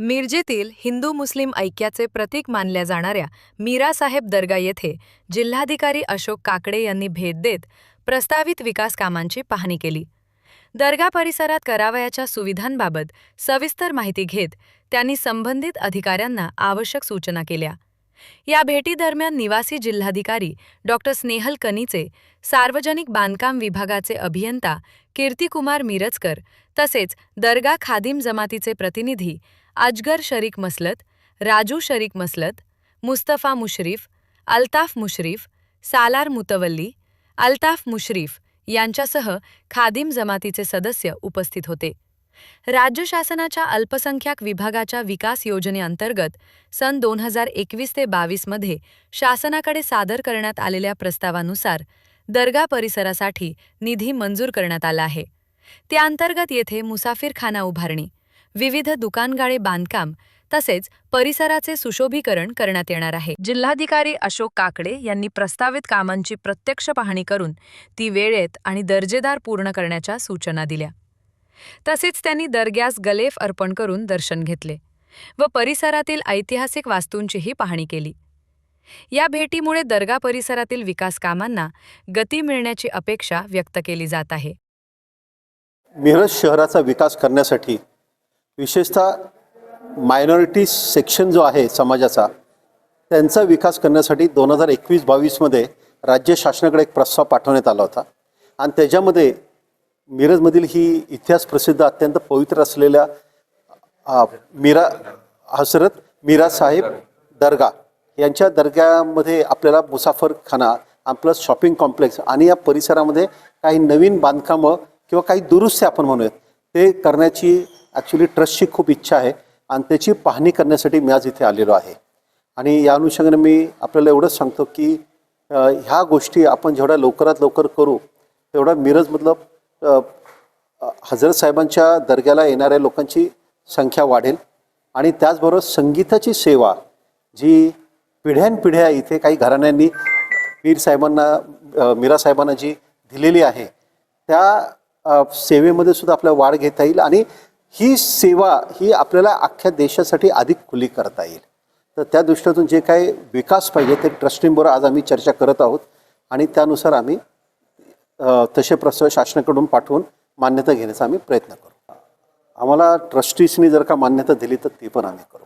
मिरजेतील हिंदू मुस्लिम ऐक्याचे प्रतीक मानल्या जाणाऱ्या मीरासाहेब दर्गा येथे जिल्हाधिकारी अशोक काकडे यांनी भेट देत प्रस्तावित विकास कामांची पाहणी केली। दर्गा परिसरात करावयाच्या सुविधांबाबत सविस्तर माहिती घेत त्यांनी संबंधित अधिकाऱ्यांना आवश्यक सूचना केल्या। या भेटीदरम्यान निवासी जिल्हाधिकारी डॉ. स्नेहल कनीचे, सार्वजनिक बांधकाम विभागाचे अभियंता कीर्तिकुमार मिरजकर तसेच दर्गा खादिम जमातीचे प्रतिनिधी अजगर शरीक मसलत, राजू शरीक मसलत, मुस्तफा मुशरीफ, अल्ताफ मुशरीफ, सालार मुतवल्ली, अल्ताफ मुशरीफ यांच्यासह खादिम जमातीचे सदस्य उपस्थित होते। राज्य शासनाच्या अल्पसंख्याक विभागाच्या विकास योजनेअंतर्गत सन 2021 ते 22 मध्ये शासनाकडे सादर करण्यात आलेल्या प्रस्तावानुसार दर्गा परिसरासाठी निधी मंजूर करण्यात आला आहे। त्या अंतर्गत येथे मुसाफिरखाना उभारणी, विविध दुकानगाळे बांधकाम तसेच परिसराचे सुशोभीकरण करण्यात येणार आहे। जिल्हाधिकारी अशोक काकडे यांनी प्रस्तावित कामांची प्रत्यक्ष पाहणी करून ती वेळेत आणि दर्जेदार पूर्ण करण्याच्या सूचना दिल्या। तसेच त्यांनी दर्ग्यास गलेफ अर्पण करून दर्शन घेतले व परिसरातील ऐतिहासिक वास्तूंचीही पाहणी केली। या भेटीमुळे दर्गा परिसरातील विकास कामांना गती मिळण्याची अपेक्षा व्यक्त केली जात आहे। मिरज शहराचा विकास करण्यासाठी विशेषतः मायनॉरिटी सेक्शन जो आहे समाजाचा त्यांचा विकास करण्यासाठी 2021-22 मध्ये राज्य शासनाकडे एक प्रस्ताव पाठवण्यात आला होता आणि त्याच्यामध्ये मिरजमधील ही इतिहास प्रसिद्ध अत्यंत पवित्र असलेल्या हजरत मीरासाहेब दर्गा यांच्या दर्ग्यामध्ये आपल्याला मुसाफरखाना प्लस शॉपिंग कॉम्प्लेक्स आणि या परिसरामध्ये काही नवीन बांधकामं किंवा काही दुरुस्ती आपण म्हणूयात ते करण्याची ॲक्च्युली ट्रस्टची खूप इच्छा आहे आणि त्याची पाहणी करण्यासाठी मी आज इथे आलेलो आहे। आणि या अनुषंगाने मी आपल्याला एवढंच सांगतो की ह्या गोष्टी आपण जेवढ्या लवकरात लवकर करू तेवढा मिरजमधलं हजरत साहेबांच्या दर्ग्याला येणाऱ्या लोकांची संख्या वाढेल आणि त्याचबरोबर संगीताची सेवा जी पिढ्यानपिढ्या इथे काही घराण्यांनी मीरासाहेबांना जी दिलेली आहे त्या सेवेमध्ये सुद्धा आपल्याला वाढ घेता येईल आणि ही सेवा ही आपल्याला अख्ख्या देशासाठी अधिक खुली करता येईल। तर त्या दृष्टीतून जे काही विकास पाहिजे ते ट्रस्टींबरोबर आज आम्ही चर्चा करत आहोत आणि त्यानुसार आम्ही तसे प्रस्ताव शासनाकडून पाठवून मान्यता घेण्याचा आम्ही प्रयत्न करू। आम्हाला ट्रस्टीजनी जर का मान्यता दिली तर ती पण आम्ही करू।